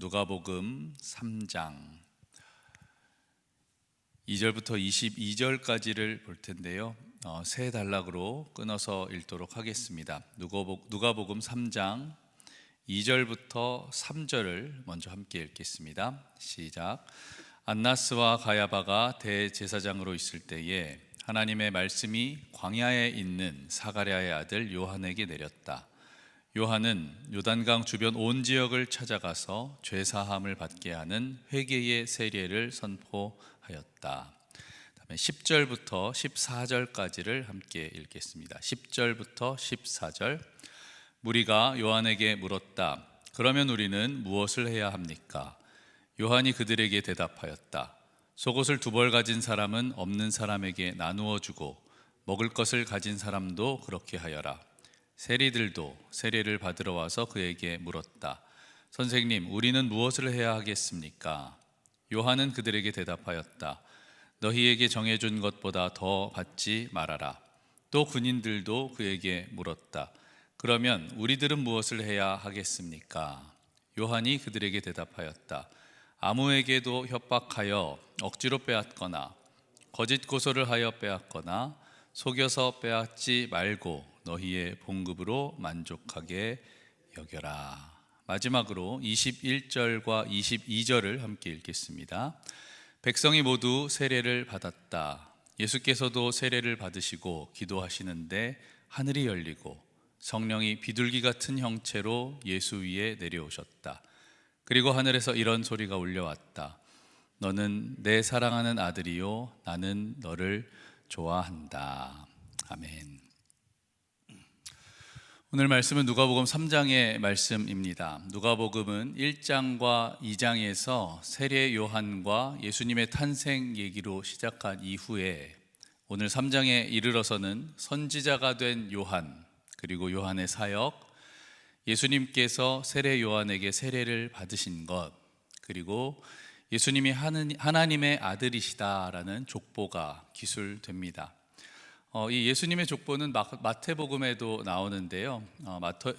누가복음 3장 2절부터 22절까지를 볼 텐데요. 세 단락으로 끊어서 읽도록 하겠습니다. 누가복음 3장 2절부터 3절을 먼저 함께 읽겠습니다. 시작. 안나스와 가야바가 대제사장으로 있을 때에 하나님의 말씀이 광야에 있는 사가랴의 아들 요한에게 내렸다. 요한은 요단강 주변 온 지역을 찾아가서 죄사함을 받게 하는 회개의 세례를 선포하였다. 다음에 10절부터 14절까지를 함께 읽겠습니다. 10절부터 14절. 무리가 요한에게 물었다. 그러면 우리는 무엇을 해야 합니까? 요한이 그들에게 대답하였다. 속옷을 2벌 가진 사람은 없는 사람에게 나누어 주고 먹을 것을 가진 사람도 그렇게 하여라. 세리들도 세례를 받으러 와서 그에게 물었다. 선생님, 우리는 무엇을 해야 하겠습니까? 요한은 그들에게 대답하였다. 너희에게 정해준 것보다 더 받지 말아라. 또 군인들도 그에게 물었다. 그러면 우리들은 무엇을 해야 하겠습니까? 요한이 그들에게 대답하였다. 아무에게도 협박하여 억지로 빼앗거나 거짓 고소를 하여 빼앗거나 속여서 빼앗지 말고 너희의 봉급으로 만족하게 여겨라. 마지막으로 21절과 22절을 함께 읽겠습니다. 백성이 모두 세례를 받았다. 예수께서도 세례를 받으시고 기도하시는데 하늘이 열리고 성령이 비둘기 같은 형체로 예수 위에 내려오셨다. 그리고 하늘에서 이런 소리가 울려왔다. 너는 내 사랑하는 아들이요 나는 너를 좋아한다. 아멘. 오늘 말씀은 누가복음 3장의 말씀입니다. 누가복음은 1장과 2장에서 세례 요한과 예수님의 탄생 얘기로 시작한 이후에 오늘 3장에 이르러서는 선지자가 된 요한, 그리고 요한의 사역, 예수님께서 세례 요한에게 세례를 받으신 것, 그리고 예수님이 하나님의 아들이시다라는 족보가 기술됩니다. 이 예수님의 족보는 마태복음에도 나오는데요.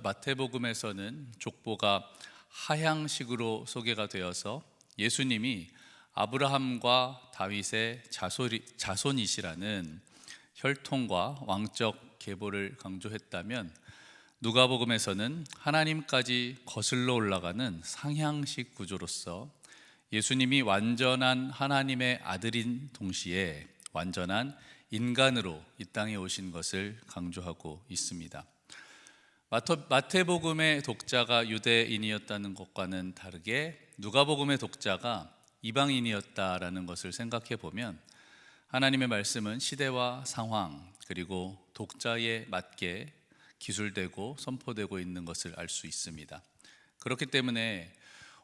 마태복음에서는 족보가 하향식으로 소개가 되어서 예수님이 아브라함과 다윗의 자손이시라는 혈통과 왕적 계보를 강조했다면, 누가복음에서는 하나님까지 거슬러 올라가는 상향식 구조로서 예수님이 완전한 하나님의 아들인 동시에 완전한 인간으로 이 땅에 오신 것을 강조하고 있습니다. 마태복음의 독자가 유대인이었다는 것과는 다르게 누가복음의 독자가 이방인이었다라는 것을 생각해 보면 하나님의 말씀은 시대와 상황 그리고 독자에 맞게 기술되고 선포되고 있는 것을 알 수 있습니다. 그렇기 때문에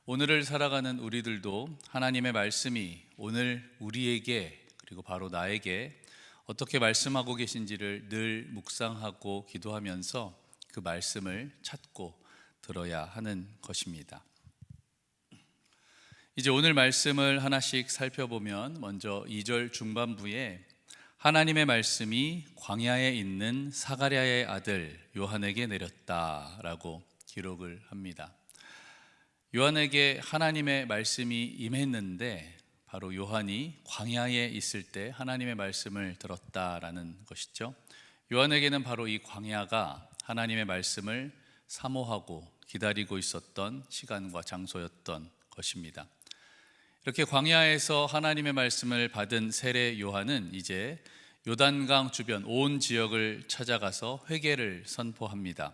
오늘을 살아가는 우리들도 하나님의 말씀이 오늘 우리에게 그리고 바로 나에게 어떻게 말씀하고 계신지를 늘 묵상하고 기도하면서 그 말씀을 찾고 들어야 하는 것입니다. 이제 오늘 말씀을 하나씩 살펴보면 먼저 2절 중반부에 하나님의 말씀이 광야에 있는 사가랴의 아들 요한에게 내렸다라고 기록을 합니다. 요한에게 하나님의 말씀이 임했는데 바로 요한이 광야에 있을 때 하나님의 말씀을 들었다라는 것이죠. 요한에게는 바로 이 광야가 하나님의 말씀을 사모하고 기다리고 있었던 시간과 장소였던 것입니다. 이렇게 광야에서 하나님의 말씀을 받은 세례 요한은 이제 요단강 주변 온 지역을 찾아가서 회개를 선포합니다.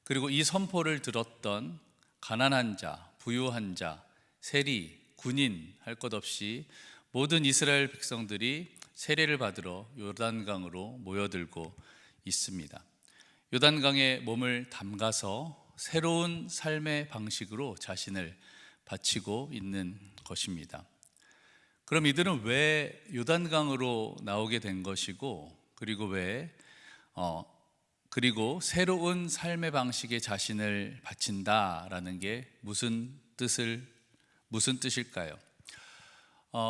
그리고 이 선포를 들었던 가난한 자, 부유한 자, 세리, 군인 할 것 없이 모든 이스라엘 백성들이 세례를 받으러 요단강으로 모여들고 있습니다. 요단강에 몸을 담가서 새로운 삶의 방식으로 자신을 바치고 있는 것입니다. 그럼 이들은 왜 요단강으로 나오게 된 것이고, 그리고 새로운 삶의 방식에 자신을 바친다라는 게 무슨 뜻일까요?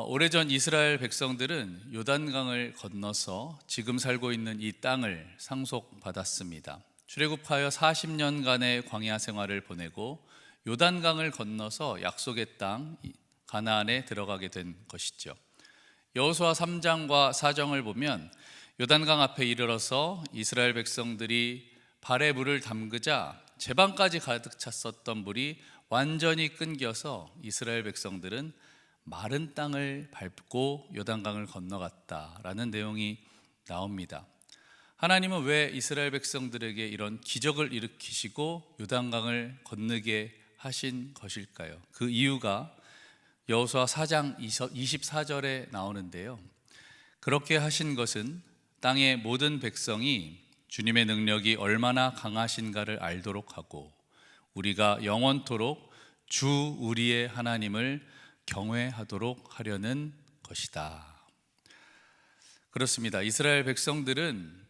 오래전 이스라엘 백성들은 요단강을 건너서 지금 살고 있는 이 땅을 상속받았습니다. 출애굽하여 40년간의 광야 생활을 보내고 요단강을 건너서 약속의 땅 가나안에 들어가게 된 것이죠. 여호수아 3장과 4장을 보면 요단강 앞에 이르러서 이스라엘 백성들이 발에 물을 담그자 제방까지 가득 찼었던 물이 완전히 끊겨서 이스라엘 백성들은 마른 땅을 밟고 요단강을 건너갔다라는 내용이 나옵니다. 하나님은 왜 이스라엘 백성들에게 이런 기적을 일으키시고 요단강을 건너게 하신 것일까요? 그 이유가 여호수아 4장 24절에 나오는데요. 그렇게 하신 것은 땅의 모든 백성이 주님의 능력이 얼마나 강하신가를 알도록 하고 우리가 영원토록 주 우리의 하나님을 경외하도록 하려는 것이다. 그렇습니다. 이스라엘 백성들은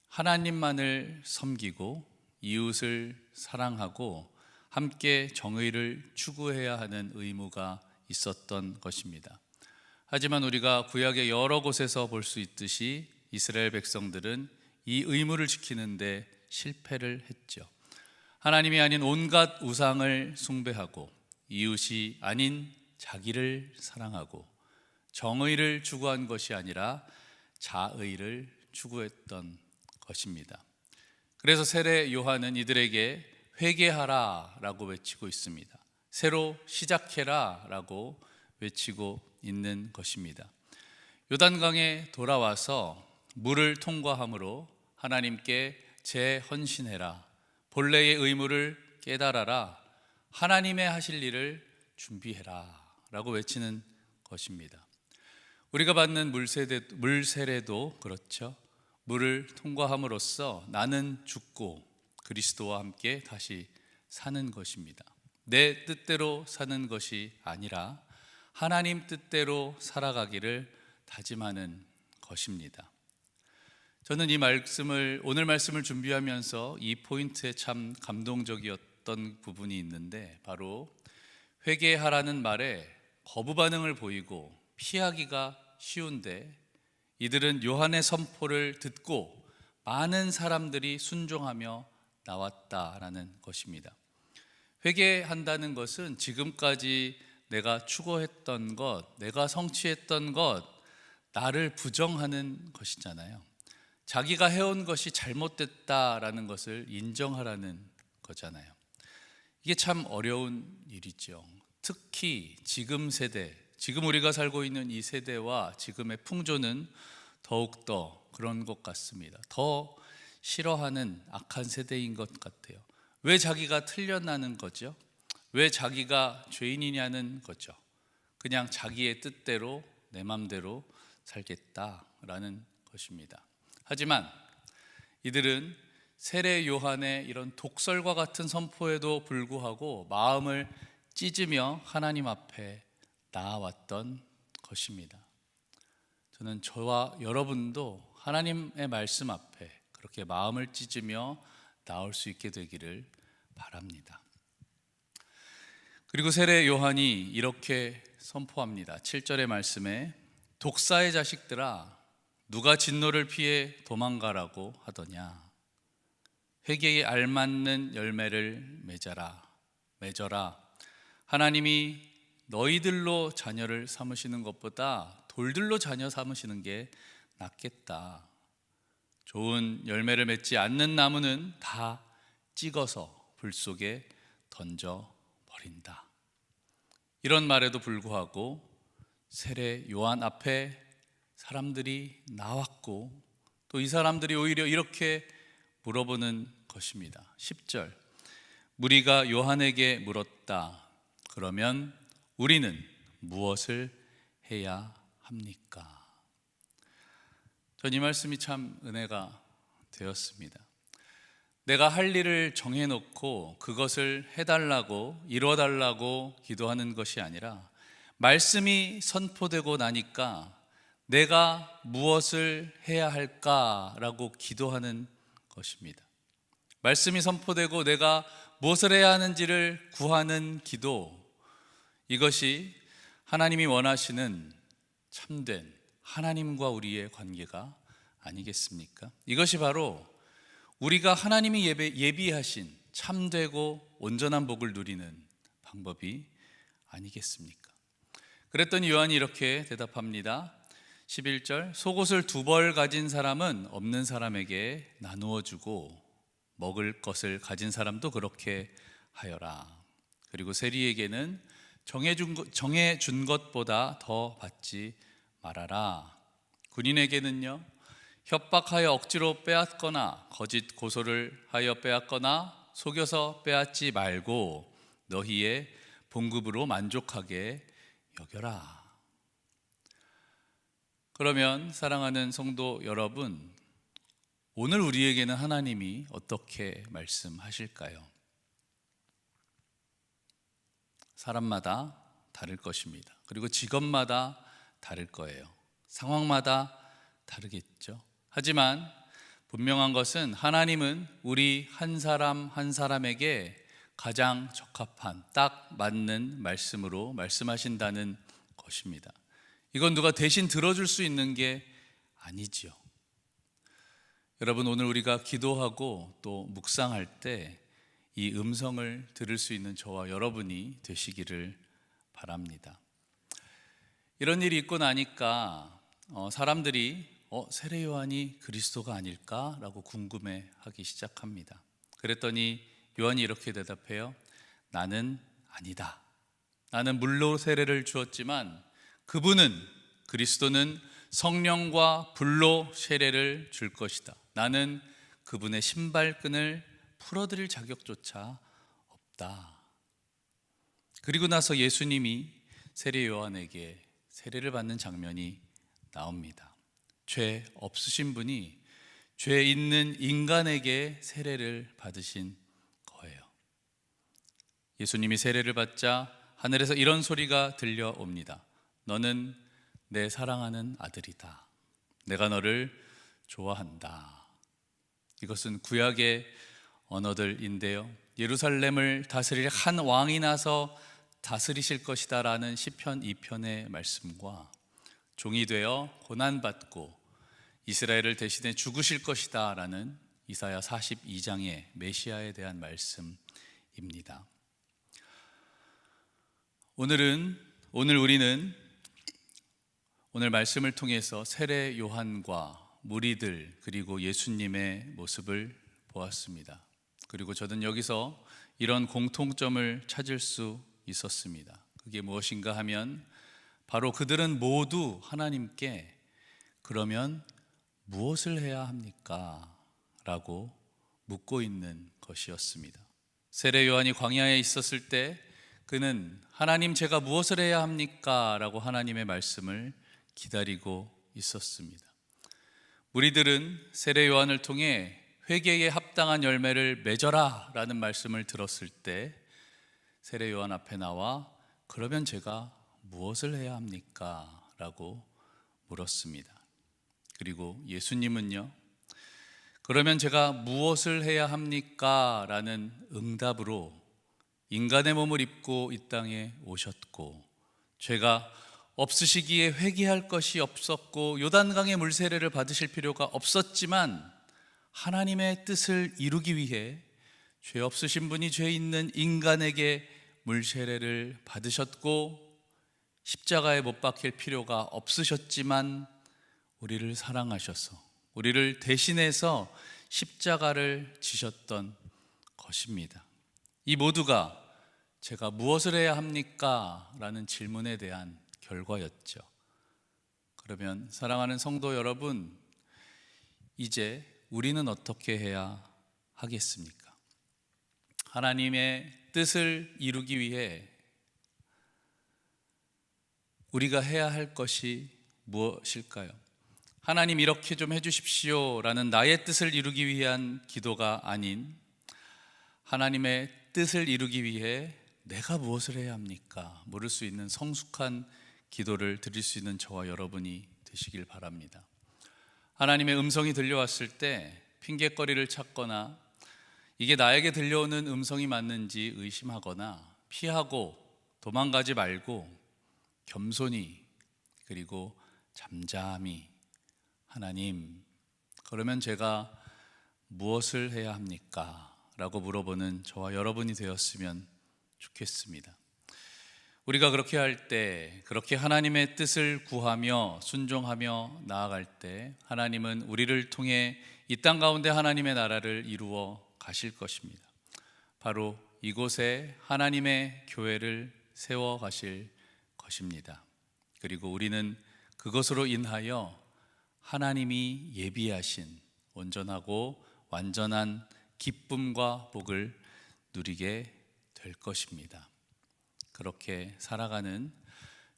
하나님만을 섬기고 이웃을 사랑하고 함께 정의를 추구해야 하는 의무가 있었던 것입니다. 하지만 우리가 구약의 여러 곳에서 볼 수 있듯이 이스라엘 백성들은 이 의무를 지키는데 실패를 했죠. 하나님이 아닌 온갖 우상을 숭배하고 이웃이 아닌 자기를 사랑하고 정의를 추구한 것이 아니라 자의를 추구했던 것입니다. 그래서 세례 요한은 이들에게 회개하라 라고 외치고 있습니다. 새로 시작해라 라고 외치고 있는 것입니다. 요단강에 돌아와서 물을 통과함으로 하나님께 재헌신해라, 본래의 의무를 깨달아라, 하나님의 하실 일을 준비해라 라고 외치는 것입니다. 우리가 받는 물세례도 그렇죠. 물을 통과함으로써 나는 죽고 그리스도와 함께 다시 사는 것입니다. 내 뜻대로 사는 것이 아니라 하나님 뜻대로 살아가기를 다짐하는 것입니다. 저는 오늘 말씀을 준비하면서 이 포인트에 참 감동적이었던 부분이 있는데, 바로 회개하라는 말에 거부 반응을 보이고 피하기가 쉬운데 이들은 요한의 선포를 듣고 많은 사람들이 순종하며 나왔다라는 것입니다. 회개한다는 것은 지금까지 내가 추구했던 것, 내가 성취했던 것, 나를 부정하는 것이잖아요. 자기가 해온 것이 잘못됐다라는 것을 인정하라는 거잖아요. 이게 참 어려운 일이죠. 특히 지금 세대, 지금 우리가 살고 있는 이 세대와 지금의 풍조는 더욱더 그런 것 같습니다. 더 싫어하는 악한 세대인 것 같아요. 왜 자기가 틀렸나는 거죠? 왜 자기가 죄인이냐는 거죠. 그냥 자기의 뜻대로 내 맘대로 살겠다라는 것입니다. 하지만 이들은 세례 요한의 이런 독설과 같은 선포에도 불구하고 마음을 찢으며 하나님 앞에 나아왔던 것입니다. 저는 저와 여러분도 하나님의 말씀 앞에 그렇게 마음을 찢으며 나올 수 있게 되기를 바랍니다. 그리고 세례 요한이 이렇게 선포합니다. 7절의 말씀에 독사의 자식들아, 누가 진노를 피해 도망가라고 하더냐. 회개에 알맞는 열매를 맺어라. 하나님이 너희들로 자녀를 삼으시는 것보다 돌들로 자녀 삼으시는 게 낫겠다. 좋은 열매를 맺지 않는 나무는 다 찍어서 불 속에 던져버린다. 이런 말에도 불구하고 세례 요한 앞에 사람들이 나왔고, 또 이 사람들이 오히려 이렇게 물어보는 것입니다. 10절, 무리가 요한에게 물었다. 그러면 우리는 무엇을 해야 합니까? 전 이 말씀이 참 은혜가 되었습니다. 내가 할 일을 정해놓고 그것을 해달라고, 이뤄달라고 기도하는 것이 아니라 말씀이 선포되고 나니까 내가 무엇을 해야 할까라고 기도하는 것입니다. 말씀이 선포되고 내가 무엇을 해야 하는지를 구하는 기도, 이것이 하나님이 원하시는 참된 하나님과 우리의 관계가 아니겠습니까? 이것이 바로 우리가 하나님이 예비하신 참되고 온전한 복을 누리는 방법이 아니겠습니까? 그랬더니 요한이 이렇게 대답합니다. 11절, 속옷을 2벌 가진 사람은 없는 사람에게 나누어 주고 먹을 것을 가진 사람도 그렇게 하여라. 그리고 세리에게는 정해준 것보다 더 받지 말아라. 군인에게는요, 협박하여 억지로 빼앗거나 거짓 고소를 하여 빼앗거나 속여서 빼앗지 말고 너희의 봉급으로 만족하게 여겨라. 그러면 사랑하는 성도 여러분, 오늘 우리에게는 하나님이 어떻게 말씀하실까요? 사람마다 다를 것입니다. 그리고 직업마다 다를 거예요. 상황마다 다르겠죠. 하지만 분명한 것은 하나님은 우리 한 사람 한 사람에게 가장 적합한, 딱 맞는 말씀으로 말씀하신다는 것입니다. 이건 누가 대신 들어줄 수 있는 게 아니지요. 여러분, 오늘 우리가 기도하고 또 묵상할 때 이 음성을 들을 수 있는 저와 여러분이 되시기를 바랍니다. 이런 일이 있고 나니까 사람들이 세례 요한이 그리스도가 아닐까라고 궁금해하기 시작합니다. 그랬더니 요한이 이렇게 대답해요. 나는 아니다. 나는 물로 세례를 주었지만 그리스도는 성령과 불로 세례를 줄 것이다. 나는 그분의 신발끈을 풀어드릴 자격조차 없다. 그리고 나서 예수님이 세례 요한에게 세례를 받는 장면이 나옵니다. 죄 없으신 분이 죄 있는 인간에게 세례를 받으신 거예요. 예수님이 세례를 받자 하늘에서 이런 소리가 들려옵니다. 너는 내 사랑하는 아들이다. 내가 너를 좋아한다. 이것은 구약의 언어들인데요, 예루살렘을 다스릴 한 왕이 나서 다스리실 것이다 라는 시편 2편의 말씀과 종이 되어 고난받고 이스라엘을 대신해 죽으실 것이다 라는 이사야 42장의 메시아에 대한 말씀입니다. 오늘 우리는 오늘 말씀을 통해서 세례 요한과 무리들 그리고 예수님의 모습을 보았습니다. 그리고 저는 여기서 이런 공통점을 찾을 수 있었습니다. 그게 무엇인가 하면 바로 그들은 모두 하나님께 그러면 무엇을 해야 합니까? 라고 묻고 있는 것이었습니다. 세례 요한이 광야에 있었을 때 그는 하나님, 제가 무엇을 해야 합니까? 라고 하나님의 말씀을 기다리고 있었습니다. 무리들은 세례 요한을 통해 회개에 합당한 열매를 맺어라 라는 말씀을 들었을 때 세례 요한 앞에 나와 그러면 제가 무엇을 해야 합니까? 라고 물었습니다. 그리고 예수님은요, 그러면 제가 무엇을 해야 합니까? 라는 응답으로 인간의 몸을 입고 이 땅에 오셨고 죄가 없으시기에 회개할 것이 없었고 요단강의 물세례를 받으실 필요가 없었지만 하나님의 뜻을 이루기 위해 죄 없으신 분이 죄 있는 인간에게 물세례를 받으셨고 십자가에 못 박힐 필요가 없으셨지만 우리를 사랑하셔서 우리를 대신해서 십자가를 지셨던 것입니다. 이 모두가 제가 무엇을 해야 합니까? 라는 질문에 대한 결과였죠. 그러면 사랑하는 성도 여러분, 이제 우리는 어떻게 해야 하겠습니까? 하나님의 뜻을 이루기 위해 우리가 해야 할 것이 무엇일까요? 하나님 이렇게 좀 해주십시오 라는 나의 뜻을 이루기 위한 기도가 아닌 하나님의 뜻을 이루기 위해 내가 무엇을 해야 합니까? 물을 수 있는 성숙한 기도를 드릴 수 있는 저와 여러분이 되시길 바랍니다. 하나님의 음성이 들려왔을 때 핑계거리를 찾거나 이게 나에게 들려오는 음성이 맞는지 의심하거나 피하고 도망가지 말고 겸손히 그리고 잠잠히 하나님, 그러면 제가 무엇을 해야 합니까? 라고 물어보는 저와 여러분이 되었으면 좋겠습니다. 우리가 그렇게 할 때, 그렇게 하나님의 뜻을 구하며 순종하며 나아갈 때 하나님은 우리를 통해 이 땅 가운데 하나님의 나라를 이루어 가실 것입니다. 바로 이곳에 하나님의 교회를 세워 가실 것입니다. 그리고 우리는 그것으로 인하여 하나님이 예비하신 온전하고 완전한 기쁨과 복을 누리게 될 것입니다. 그렇게 살아가는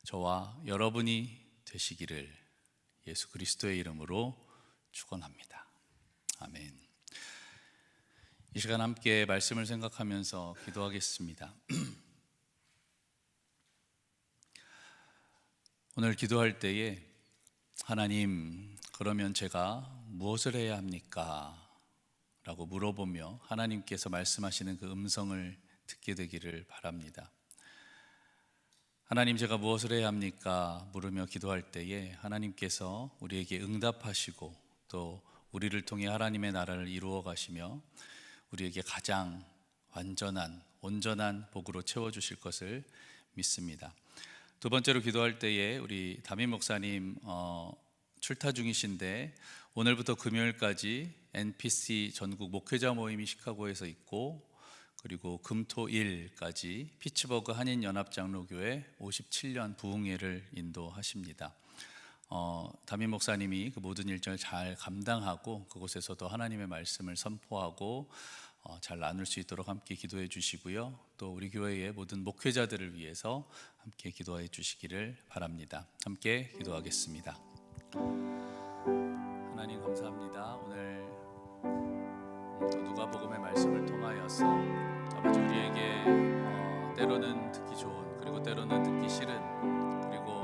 저와 여러분이 되시기를 예수 그리스도의 이름으로 축원합니다. 아멘. 이 시간 함께 말씀을 생각하면서 기도하겠습니다. 오늘 기도할 때에 하나님, 그러면 제가 무엇을 해야 합니까? 라고 물어보며 하나님께서 말씀하시는 그 음성을 듣게 되기를 바랍니다. 하나님, 제가 무엇을 해야 합니까? 물으며 기도할 때에 하나님께서 우리에게 응답하시고 또 우리를 통해 하나님의 나라를 이루어 가시며 우리에게 가장 완전한 온전한 복으로 채워주실 것을 믿습니다. 두 번째로 기도할 때에 우리 담임 목사님 출타 중이신데 오늘부터 금요일까지 NPC 전국 목회자 모임이 시카고에서 있고 그리고 금토일까지 피츠버그 한인연합장로교회 57년 부흥회를 인도하십니다. 담임 목사님이 그 모든 일정을 잘 감당하고 그곳에서도 하나님의 말씀을 선포하고 잘 나눌 수 있도록 함께 기도해 주시고요. 또 우리 교회의 모든 목회자들을 위해서 함께 기도해 주시기를 바랍니다. 함께 기도하겠습니다. 하나님 감사합니다. 오늘 또 누가복음의 말씀을 통하여서 아버지 우리에게 때로는 듣기 좋은 그리고 때로는 듣기 싫은 그리고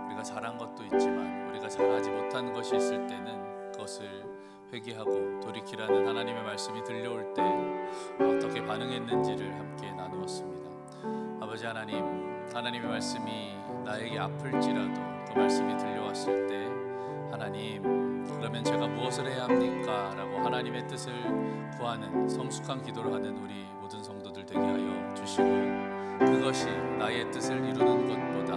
우리가 잘한 것도 있지만 우리가 잘하지 못한 것이 있을 때는 그것을 회개하고 돌이키라는 하나님의 말씀이 들려올 때 어떻게 반응했는지를 함께 나누었습니다. 아버지 하나님, 하나님의 말씀이 나에게 아플지라도 그 말씀이 들려왔을 때 하나님, 그러면 제가 무엇을 해야 합니까? 라고 하나님의 뜻을 구하는 성숙한 기도를 하는 우리 모든 성도들 되게 하여 주시고 그것이 나의 뜻을 이루는 것보다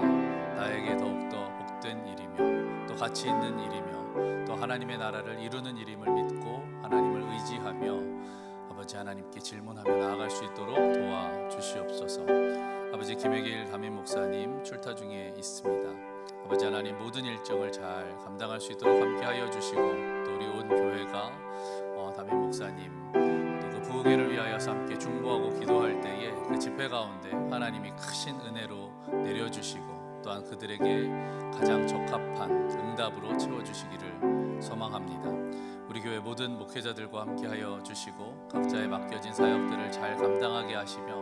나에게 더욱더 복된 일이며 또 가치 있는 일이며 또 하나님의 나라를 이루는 일임을 믿고 하나님을 의지하며 아버지 하나님께 질문하며 나아갈 수 있도록 도와주시옵소서. 아버지 김혜길 담임 목사님 출타 중에 있습니다. 아버지 하나님 모든 일정을 잘 감당할 수 있도록 함께하여 주시고 또 우리 온 교회가 담임 목사님 또 그 부흥회를 위하여서 함께 중보하고 기도할 때에 그 집회 가운데 하나님이 크신 은혜로 내려주시고 또한 그들에게 가장 적합한 응답으로 채워주시기를 소망합니다. 우리 교회 모든 목회자들과 함께하여 주시고 각자의 맡겨진 사역들을 잘 감당하게 하시며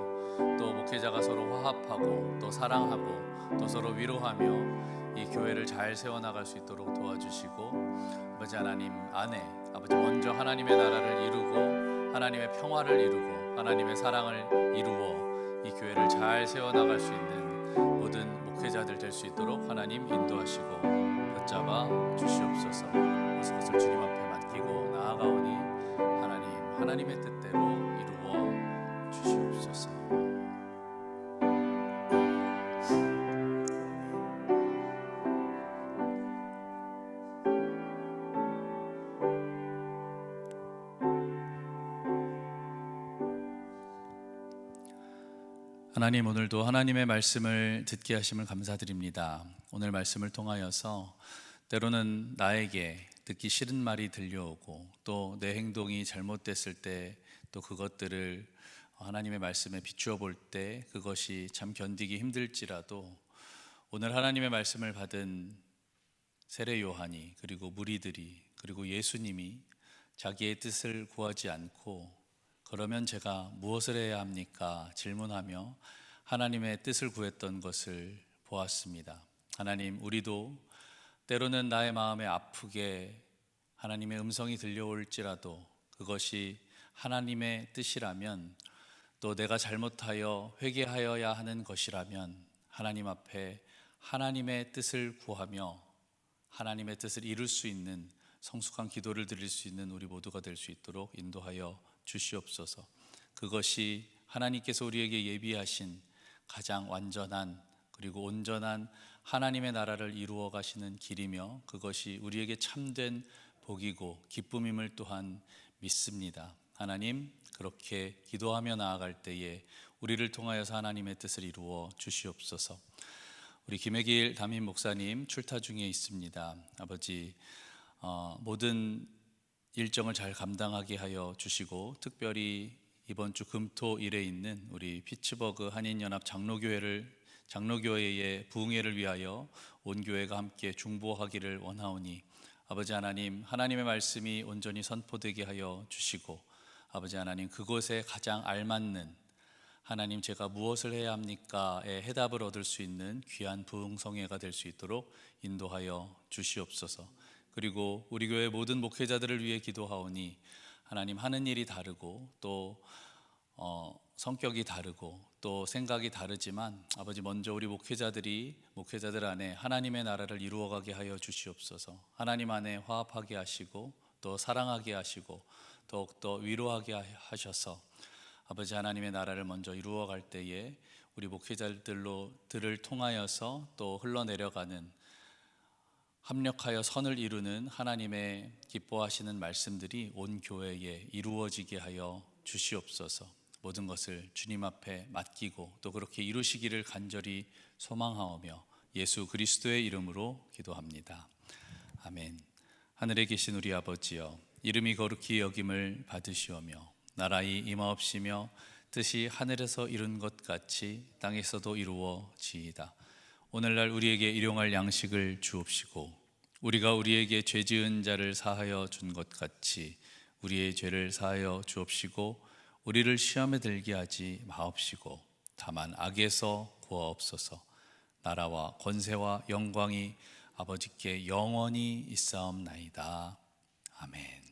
또 목회자가 서로 화합하고 또 사랑하고 또 서로 위로하며 이 교회를 잘 세워나갈 수 있도록 도와주시고 아버지 하나님 안에 아버지 먼저 하나님의 나라를 이루고 하나님의 평화를 이루고 하나님의 사랑을 이루어 이 교회를 잘 세워나갈 수 있는 모든 목회자들 될 수 있도록 하나님 인도하시고 붙잡아 주시옵소서. 모든 것을 주님 앞에 맡기고 나아가오니 하나님의 뜻대로 이루어 주시옵소서. 하나님, 오늘도 하나님의 말씀을 듣게 하심을 감사드립니다. 오늘 말씀을 통하여서 때로는 나에게 듣기 싫은 말이 들려오고 또 내 행동이 잘못됐을 때 또 그것들을 하나님의 말씀에 비추어 볼 때 그것이 참 견디기 힘들지라도 오늘 하나님의 말씀을 받은 세례 요한이 그리고 무리들이 그리고 예수님이 자기의 뜻을 구하지 않고 그러면 제가 무엇을 해야 합니까? 질문하며 하나님의 뜻을 구했던 것을 보았습니다. 하나님, 우리도 때로는 나의 마음에 아프게 하나님의 음성이 들려올지라도 그것이 하나님의 뜻이라면 또 내가 잘못하여 회개하여야 하는 것이라면 하나님 앞에 하나님의 뜻을 구하며 하나님의 뜻을 이룰 수 있는 성숙한 기도를 드릴 수 있는 우리 모두가 될 수 있도록 인도하여 주시옵소서. 그것이 하나님께서 우리에게 예비하신 가장 완전한 그리고 온전한 하나님의 나라를 이루어 가시는 길이며 그것이 우리에게 참된 복이고 기쁨임을 또한 믿습니다. 하나님, 그렇게 기도하며 나아갈 때에 우리를 통하여서 하나님의 뜻을 이루어 주시옵소서. 우리 김혜길 담임 목사님 출타 중에 있습니다. 아버지, 모든 일정을 잘 감당하게 하여 주시고 특별히 이번 주 금토일에 있는 우리 피츠버그 한인연합 장로교회의 부흥회를 위하여 온 교회가 함께 중보하기를 원하오니 아버지 하나님, 하나님의 말씀이 온전히 선포되게 하여 주시고 아버지 하나님, 그곳에 가장 알맞는 하나님, 제가 무엇을 해야 합니까의 해답을 얻을 수 있는 귀한 부흥성회가 될 수 있도록 인도하여 주시옵소서. 그리고 우리 교회 모든 목회자들을 위해 기도하오니 하나님, 하는 일이 다르고 또 성격이 다르고 또 생각이 다르지만 아버지, 먼저 우리 목회자들 안에 하나님의 나라를 이루어가게 하여 주시옵소서. 하나님 안에 화합하게 하시고 또 사랑하게 하시고 더욱더 위로하게 하셔서 아버지 하나님의 나라를 먼저 이루어갈 때에 우리 목회자들을 통하여서 또 흘러내려가는 합력하여 선을 이루는 하나님의 기뻐하시는 말씀들이 온 교회에 이루어지게 하여 주시옵소서. 모든 것을 주님 앞에 맡기고 또 그렇게 이루시기를 간절히 소망하오며 예수 그리스도의 이름으로 기도합니다. 아멘. 하늘에 계신 우리 아버지여, 이름이 거룩히 여김을 받으시오며 나라의 임하옵시며 뜻이 하늘에서 이룬 것 같이 땅에서도 이루어지이다. 오늘날 우리에게 일용할 양식을 주옵시고 우리가 우리에게 죄 지은 자를 사하여 준 것 같이 우리의 죄를 사하여 주옵시고 우리를 시험에 들게 하지 마옵시고 다만 악에서 구하옵소서. 나라와 권세와 영광이 아버지께 영원히 있사옵나이다. 아멘.